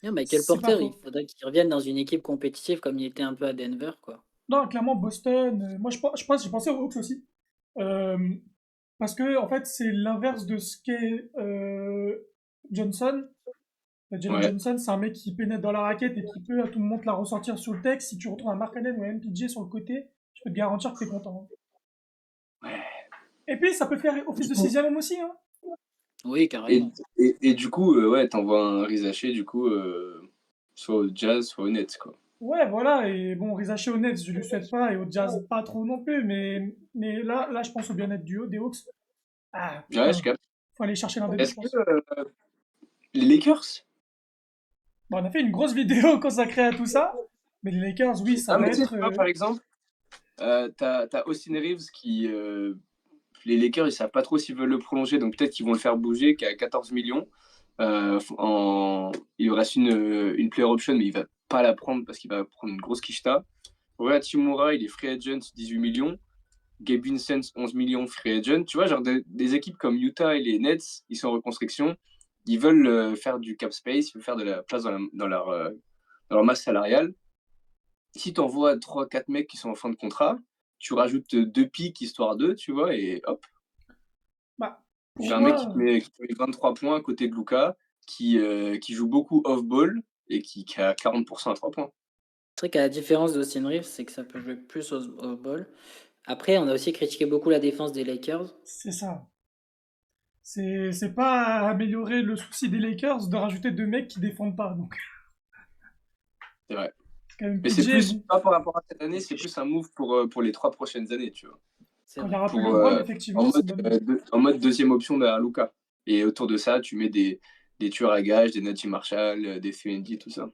Non, Michael C'est pas Porter, il faux. faudrait qu'il revienne dans une équipe compétitive comme il était un peu à Denver, quoi. Non, clairement, Boston. Moi, je pense, j'ai pensé aux Hawks aussi. Euh, parce que, en fait, c'est l'inverse de ce qu'est Johnson. Jalen Ouais. Johnson, c'est un mec qui pénètre dans la raquette et qui peut à tout moment te la ressortir sur le texte. Si tu retrouves un Markkanen ou un MPJ sur le côté, je peux te garantir que t'es content, hein. Ouais. Et puis, ça peut faire office Du de coup, sixième homme aussi, hein. Oui, et, carrément. et du coup, ouais, t'envoies un Rizaché, du coup, soit au Jazz, soit au Nets, quoi. Ouais, voilà. Et bon, Rizaché au Nets, je lui souhaite pas, et au Jazz, pas trop non plus. Mais là, je pense au bien-être des Hawks. Ah, Ouais, je putain. capte. Faut aller chercher l'un des deux, je Est-ce que pense. les Lakers? Bon, on a fait une grosse vidéo consacrée à tout ça. Mais les Lakers, oui, ça Ah, va mais tu sais, être. tu vois, par exemple, t'as Austin Reeves qui. Les Lakers, ils savent pas trop s'ils veulent le prolonger, donc peut-être qu'ils vont le faire bouger, qui a 14 millions. Il lui reste une player option, mais il va pas la prendre parce qu'il va prendre une grosse quicheta. Rui Hachimura, il est free agent, 18 millions. Gabe Vincent, 11 millions, free agent. Tu vois, genre des équipes comme Utah et les Nets, ils sont en reconstruction. Ils veulent faire du cap space, ils veulent faire de la place dans leur masse salariale. Si tu envoies 3-4 mecs qui sont en fin de contrat, tu rajoutes 2 pics histoire d'eux, tu vois, et hop, Bah, tu pour fais un mec moi, qui te met 23 points à côté de Luka, qui joue beaucoup off-ball et qui a 40% à 3 points. C'est vrai qu'à la différence d'Austin Reeves, c'est que ça peut jouer plus au ball. Après, on a aussi critiqué beaucoup la défense des Lakers. c'est ça. C'est pas améliorer le souci des Lakers de rajouter deux mecs qui défendent pas. Donc, C'est vrai. c'est quand même Mais c'est PJ. plus, Bon, pas par rapport à cette année, c'est plus un move pour les 3 prochaines années, tu vois. C'est quand il y vrai. aura plus Pour, LeBron, en, effectivement, c'est mode, une bonne idée. en mode deuxième option derrière Luka. Et autour de ça, tu mets des tueurs à gages, des Najee Marshall, des 3D, tout ça.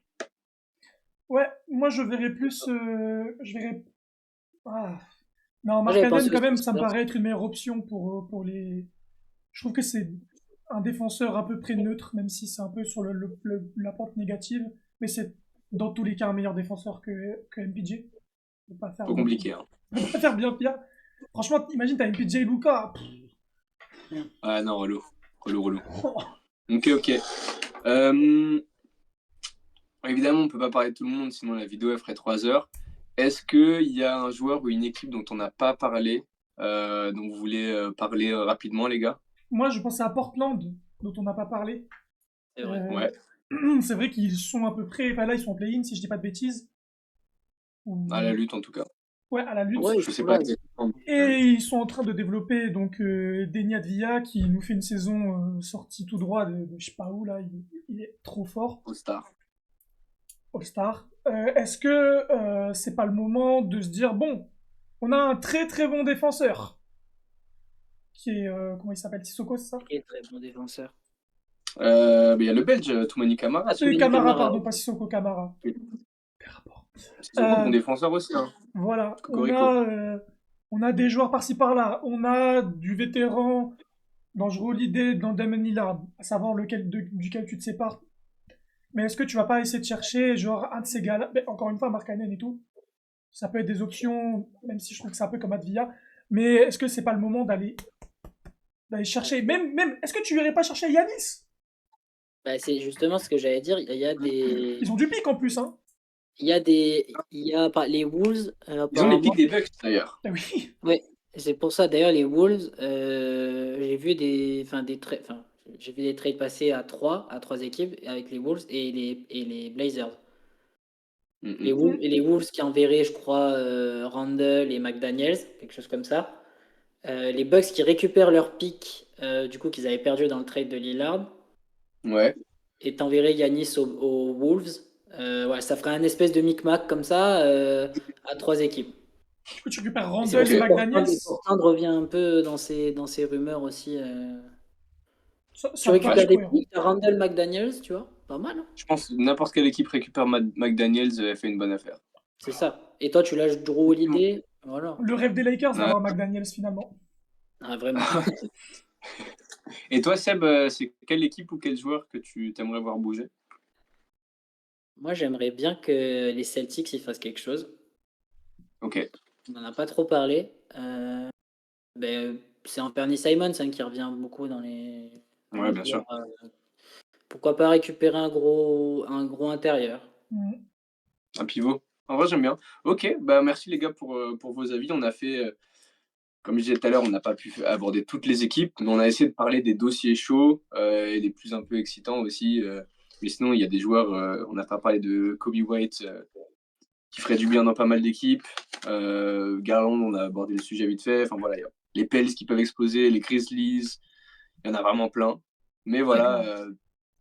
Ouais, moi je verrais plus. Je verrais. Ah. Non, Moi, j'avais Markkanen, pensé quand aussi aux même, ça me Spurs. paraît être une meilleure option pour les. Je trouve que c'est un défenseur à peu près neutre, même si c'est un peu sur la pente négative. Mais c'est dans tous les cas un meilleur défenseur que MPJ. On peut pas faire Pas non plus. compliqué, hein. On peut pas faire bien pire. Franchement, imagine, t'as MPJ et Luka. Ah non, relou. Relou, relou. Ok, ok. Euh, Évidemment, on peut pas parler de tout le monde, sinon la vidéo elle ferait 3 heures. Est-ce qu'il y a un joueur ou une équipe dont on n'a pas parlé, dont vous voulez parler rapidement, les gars? Moi, je pensais à Portland, dont on n'a pas parlé. C'est vrai. Euh, Ouais, c'est vrai qu'ils sont à peu près. Enfin, là, ils sont en play-in, si je dis pas de bêtises. à la Ou- lutte en tout cas. Ouais, à la lutte. Ouais, ils Je sais sont pas là. exactement. Et ils sont en train de développer donc Deni Advia qui nous fait une saison sortie tout droit de je sais pas où là, il est trop fort, Au Star. All-Star. Est-ce que c'est pas le moment de se dire bon, on a un très très bon défenseur qui est comment il s'appelle, Sissoko, c'est ça? Très très bon défenseur. Il y a le Belge, Toumani Camara, sinon. Toumani Camara, Camara. pardon, pas Sissoko, Camara. Sissoko, Euh, bon défenseur aussi, hein. voilà, Cocorico. on a des joueurs par-ci par-là, on a du vétéran dangereux l'idée dans Damon Lillard, à savoir duquel tu te sépares. Mais est-ce que tu vas pas essayer de chercher, genre, un de ces gars-là, mais encore une fois, Markkanen et tout, ça peut être des options, même si je trouve que c'est un peu comme Advia, mais est-ce que c'est pas le moment d'aller chercher, même, est-ce que tu irais pas chercher Yanis? Bah, c'est justement ce que j'allais dire. Il y a des, Ils ont du pic en plus, hein. les Wolves, Ils ont les apparemment. pics des Bucks d'ailleurs. Ah oui. Ouais, c'est pour ça d'ailleurs les Wolves, j'ai vu des trades passer à trois équipes avec les Wolves et les Blazers. Mm-mm. Les Wolves qui enverraient, je crois, Randle et McDaniels, quelque chose comme ça. Les Bucks qui récupèrent leur pick, du coup qu'ils avaient perdu dans le trade de Lillard, Ouais. et t'enverrais Yanis aux Wolves. Ouais, ça ferait un espèce de micmac comme ça à trois équipes. Du coup, tu récupères Et c'est Randall pour et ça Ok. que McDaniels. Portland revient un peu dans ces rumeurs aussi. Tu Ça me Ouais, paraît récupères des cohérent. pics, t'as Randall McDaniels, tu vois, pas mal, hein. je pense que n'importe quelle équipe récupère McDaniels, elle fait une bonne affaire. C'est ça. Et toi, tu lâches Drew Holiday, voilà. Le rêve des Lakers Ouais. d'avoir McDaniels finalement. Ah, vraiment. Et toi, Seb, c'est quelle équipe ou quel joueur que tu t'aimerais voir bouger? Moi, j'aimerais bien que les Celtics ils fassent quelque chose. Ok. On n'en a pas trop parlé. C'est Anthony Simons hein, qui revient beaucoup dans Ouais, les bien joueurs. sûr. Pourquoi pas récupérer un gros intérieur? Mm. Un pivot. En vrai, j'aime bien. Ok, bah merci les gars pour vos avis. On a fait, comme je disais tout à l'heure, on n'a pas pu aborder toutes les équipes, mais on a essayé de parler des dossiers chauds et des plus un peu excitants aussi. Mais sinon, il y a des joueurs, on n'a pas parlé de Kobe White, qui ferait du bien dans pas mal d'équipes. Garland, on a abordé le sujet vite fait. Enfin voilà, y a les Pels qui peuvent exploser, les Grizzlies, il y en a vraiment plein. Mais voilà,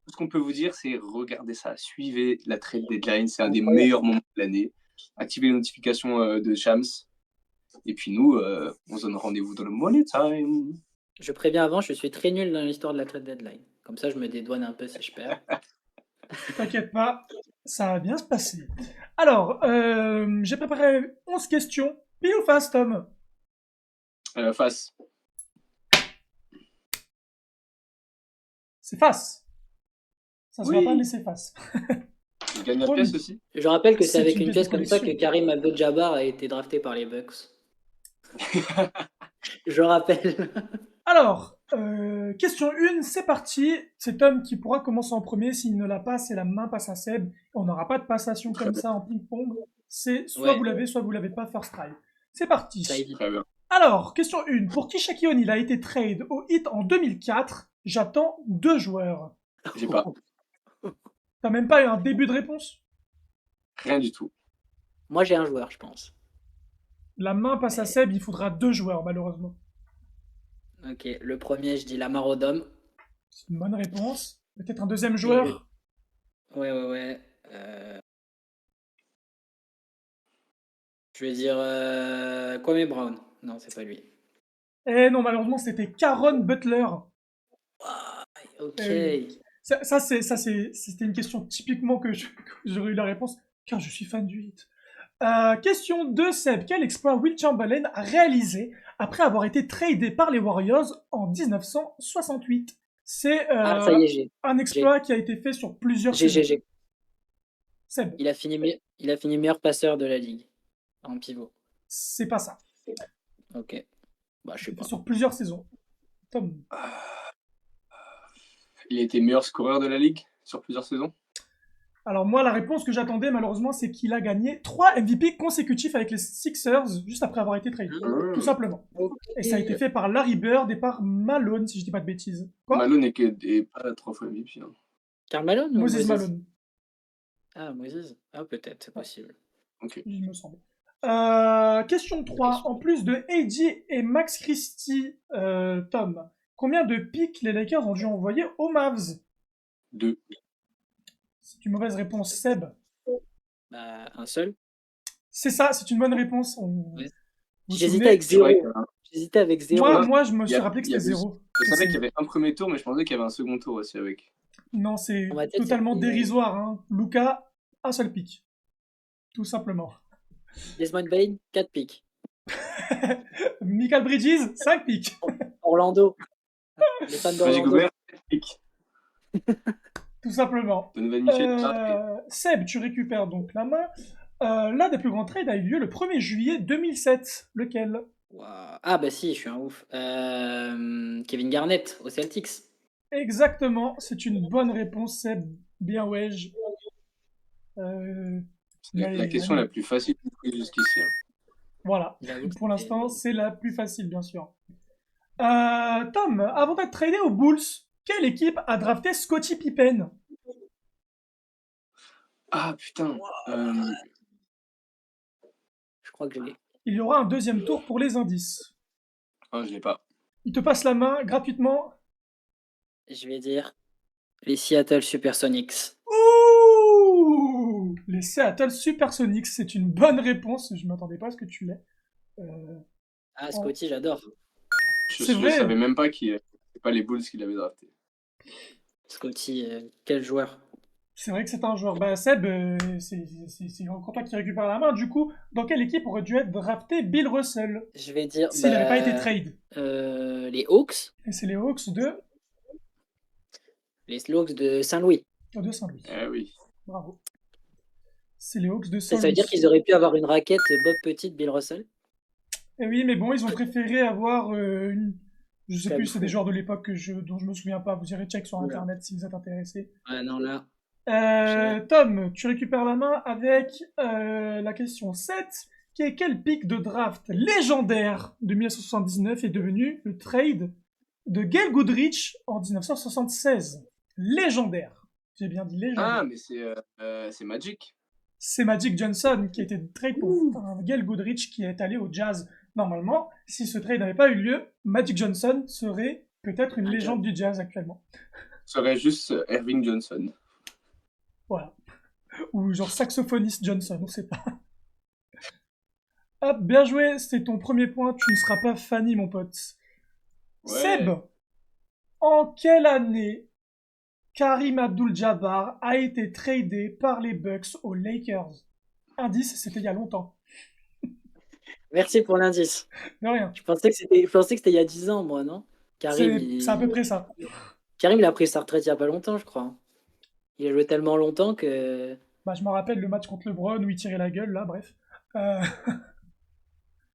tout ce qu'on peut vous dire, c'est regardez ça, suivez la trade deadline, c'est un des meilleurs moments de l'année. Activez les notifications de Shams. Et puis nous, on se donne rendez-vous dans le Money Time. Je préviens avant, je suis très nul dans l'histoire de la trade deadline. Comme ça, je me dédouane un peu si je perds. T'inquiète pas, ça va bien se passer. Alors, j'ai préparé 11 questions. Pile ou face, Tom? Face. C'est face. Ça se Oui. voit pas, mais c'est face. Je gagne la Promis. pièce aussi. Je rappelle que c'est C'est avec une une pièce pièce de comme ça que collection. Karim Abdul-Jabbar a été drafté par les Bucks. Je rappelle. Alors, question 1, c'est parti. C'est Tom qui pourra commencer en premier. S'il ne l'a pas, c'est la main passe à Seb. On n'aura pas de passation comme ça en ping-pong. C'est soit Ouais. vous l'avez pas first try. C'est parti. Ça évite. Très bien. Alors, question 1. Pour qui Shaquille O'Neal a été trade au Heat en 2004? J'attends 2 joueurs. J'ai pas. T'as même pas eu un début de réponse? Rien du tout. Moi, j'ai un joueur, je pense. La main passe à Seb, il faudra 2 joueurs, malheureusement. Ok, le premier, je dis Lamar Odom. C'est une bonne réponse. Peut-être un deuxième joueur? Ouais. Je vais dire Kwame Brown. Non, c'est pas lui. Eh non, malheureusement, c'était Caron Butler. Ok. C'était une question typiquement que j'aurais eu la réponse, car je suis fan du Heat. Question 2, Seb. Quel exploit Will Chamberlain a réalisé après avoir été tradé par les Warriors en 1968? C'est Ah, ça y est, j'ai. un exploit qui a été fait sur plusieurs saisons. J'ai. Seb, Il a fini meilleur passeur de la ligue. En pivot. c'est pas ça. Ok. Bah, je sais Fait pas. sur plusieurs saisons. Tom. Il a été meilleur scoreur de la ligue sur plusieurs saisons. Alors moi, la réponse que j'attendais malheureusement, c'est qu'il a gagné 3 MVP consécutifs avec les Sixers juste après avoir été tradé. Tout simplement. Et ça a été fait par Larry Bird et par Malone, si je dis pas de bêtises. Quoi? Malone est pas 3 fois MVP. Hein. Karl Malone ou Moses Malone, Ah, Moses. Ah, peut-être, c'est possible. Ok. il me semble. Question 3. En plus de AD et Max Christie, Tom, combien de pics les Lakers ont dû envoyer aux Mavs? 2. C'est une mauvaise réponse, Seb. Bah, un seul. C'est ça, c'est une bonne réponse. Ouais. Vous J'hésitais souvenez avec C'est vrai zéro. J'hésitais avec zéro. Moi, je me Il y suis a- rappelé que il y c'était avait- zéro. Je savais qu'il y avait un premier tour, mais je pensais qu'il y avait un second tour aussi avec. Non, c'est Dans ma tête, totalement c'était- dérisoire. Hein. Luca, un seul pic. Tout simplement. Desmond Bain, 4 pics. Michael Bridges, 5 pics. Orlando. Les fans Magic d'Orlando. Gobert, pick. Tout simplement. Donovan Mitchell, Seb, tu récupères donc la main. L'un des plus grands trades a eu lieu le 1er juillet 2007. Lequel? Waouh. Ah, bah si, je suis un ouf. Kevin Garnett aux Celtics. Exactement, c'est une bonne réponse, Seb. Bien ouais. la question la plus facile jusqu'ici. Hein. Voilà. J'avoue que Pour l'instant, c'est la plus facile, bien sûr. Tom, avant d'être tradé aux Bulls, quelle équipe a drafté Scottie Pippen? Ah putain. je crois que je l'ai. Il y aura un deuxième tour pour les indices. Oh, je l'ai pas. Il te passe la main gratuitement. Je vais dire les Seattle Supersonics. Ouh! Les Seattle Supersonics, c'est une bonne réponse. Je m'attendais pas à ce que tu l'aies. Ah, Scotty, j'adore. C'est vrai. Je savais même pas c'est pas les Bulls qui l'avaient drafté. Scotty, quel joueur. C'est vrai que c'est un joueur. Bah, Seb, c'est encore toi qui récupère la main. Du coup, dans quelle équipe aurait dû être drafté Bill Russell Je vais dire. s'il n'avait pas été trade? Les Hawks. Et c'est les Hawks Les Hawks de Saint-Louis. de Saint-Louis. Eh oui. Bravo. C'est les Hawks de Ça Saint-Louis. veut dire qu'ils auraient pu avoir une raquette Bob Petite, Bill Russell. Eh oui, mais bon, ils ont préféré avoir une. Je sais Comme plus, c'est fou. des joueurs de l'époque dont je me souviens pas. Vous irez check sur Oula. internet si vous êtes intéressé. Ah non, là. Tom, tu récupères la main avec la question 7, qui est quel pic de draft légendaire de 1979 est devenu le trade de Gail Goodrich en 1976? Légendaire. J'ai bien dit légende. Ah, mais c'est Magic. C'est Magic Johnson qui a été trade pour Gail Goodrich qui est allé au Jazz. Normalement, si ce trade n'avait pas eu lieu, Magic Johnson serait peut-être une légende du Jazz actuellement. Ce serait juste Erving Johnson. Voilà. Ou genre saxophoniste Johnson, on sait pas. Hop, bien joué, c'est ton premier point, tu ne seras pas Fanny, mon pote. Ouais. Seb, en quelle année Karim Abdul-Jabbar a été tradé par les Bucks aux Lakers? Indice, c'était il y a longtemps. Merci pour l'indice. De rien. Je pensais que c'était il y a 10 ans, moi, non? C'est à peu près ça. Karim, il a pris sa retraite il y a pas longtemps, je crois. Il a joué tellement longtemps que... Bah, je me rappelle le match contre LeBron où il tirait la gueule, là, bref.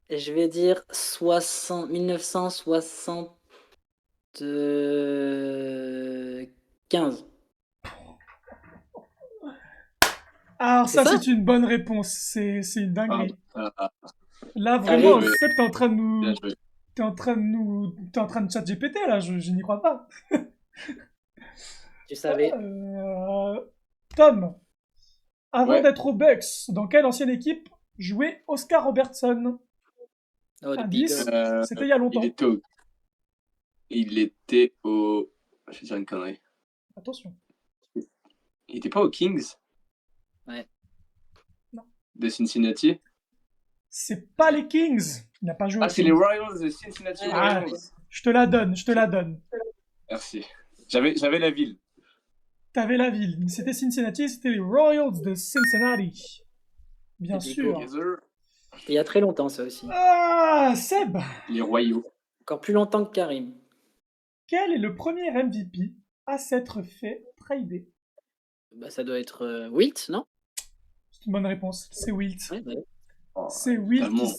Et je vais dire 1975. Alors C'est ça, ça c'est une bonne réponse. C'est une dinguerie. Là, Bien vraiment, joué. Seb, t'es en train de nous... Bien joué. T'es en train de chat GPT, là, je n'y crois pas. Tu savais. Tom, avant Ouais. d'être aux Bucks, dans quelle ancienne équipe jouait Oscar Robertson? Oh, les Indice, Beagles. c'était il y a longtemps. Il était au... Je vais dire une connerie. Attention. Il était pas aux Kings? Ouais. Non. De Cincinnati? C'est pas les Kings. Il n'a pas joué aux Ah, c'est Kings. les Royals de Cincinnati. Ah, Royals. je te la donne. Merci. J'avais la ville. T'avais la ville. C'était Cincinnati, c'était les Royals de Cincinnati. Bien Les sûr. Together. C'était il y a très longtemps, ça aussi. Ah, Seb, Les Royaux. Encore plus longtemps que Karim. quel est le premier MVP à s'être fait trader? Bah, ça doit être Wilt, non? C'est une bonne réponse. C'est Wilt. Ouais, ouais. Oh, C'est Wilt totalement.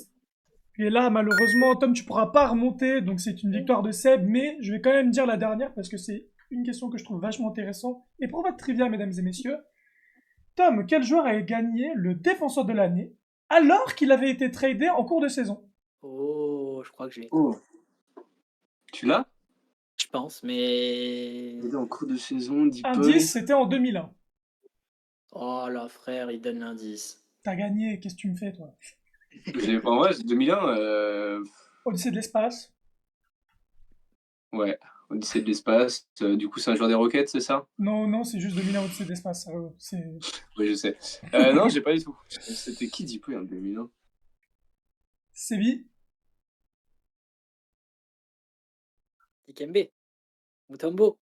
qui est là, malheureusement. Tom, tu pourras pas remonter, donc c'est une victoire de Seb, mais je vais quand même dire la dernière parce que c'est une question que je trouve vachement intéressante. Et pour votre trivia, mesdames et messieurs, Tom, quel joueur a gagné le défenseur de l'année alors qu'il avait été tradé en cours de saison? Oh, je crois que je l'ai. Oh. Tu l'as? Je pense, mais... Il est en cours de saison, Deep Indice, c'était en 2001. Oh là, frère, il donne l'indice. T'as gagné, qu'est-ce que tu me fais, toi? En vrai, c'est 2001. Odyssée de l'espace. Ouais, Odyssée de l'espace. Du coup, c'est un joueur des Rockets, c'est ça? Non, c'est juste 2001 Odyssée de l'espace. Oui, je sais. Non, j'ai pas du tout. C'était qui Deep en 2001? Séville. Dikembe. Mutombo.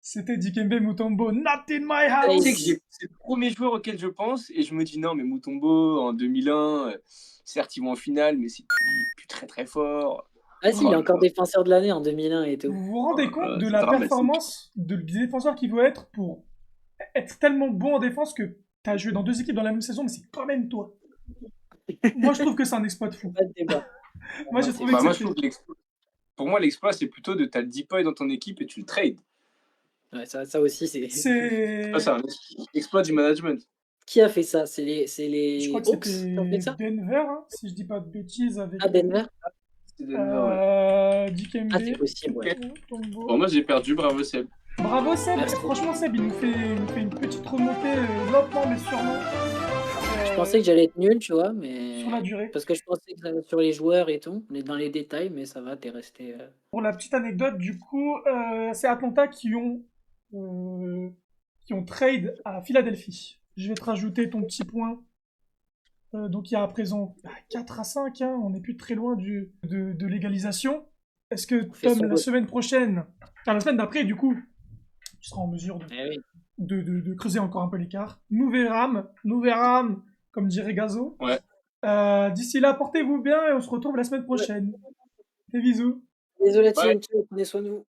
C'était Dikembe Mutombo. Not in my Tu house! sais que c'est le premier joueur auquel je pense et je me dis non, mais Mutombo en 2001, certes, ils vont en finale, mais c'est plus très très fort. Ah si, il est encore défenseur de l'année en 2001 et tout. Vous vous rendez compte de c'est la dramatique. performance du défenseur qu'il veut être pour être tellement bon en défense que t'as joué dans deux équipes dans la même saison, mais c'est quand même toi. Moi, je trouve que c'est un exploit de fou. Pas de débat. Moi, j'ai trouvé Bah, que moi, je c'était... trouve que pour moi, l'exploit, c'est plutôt de t'as le Deepoy dans ton équipe et tu le trades. Ouais, ça aussi, c'est... C'est... Ça, c'est un exploit du management. Qui a fait ça? C'est les Je crois que Hawks qui ont fait c'était ça? Denver, hein, si je dis pas de bêtises, avec... Ah, Denver? C'est Denver, ouais. Dikembe. Ah, c'est possible, ouais. Mutombo. Bon, moi, j'ai perdu, bravo Seb. Bravo Seb, Merci. franchement Seb, il nous fait une petite remontée lentement mais sûrement. Je pensais que j'allais être nul, tu vois, mais... Sur la durée. Parce que je pensais que ça allait être sur les joueurs et tout, on est dans les détails, mais ça va, t'es resté... Pour la petite anecdote, du coup, c'est Atlanta qui ont trade à Philadelphie. Je vais te rajouter ton petit point. Donc il y a à présent 4 à 5, hein, on n'est plus très loin de l'égalisation. Est-ce que fait Tom, son la boss. semaine prochaine, enfin la semaine d'après, du coup, tu seras en mesure Eh oui. de creuser encore un peu l'écart. Nous verrons, comme dirait Gazo. Ouais. D'ici là, portez-vous bien et on se retrouve la semaine prochaine. Des bisous. Désolé, Ouais. team, prenez soin de vous.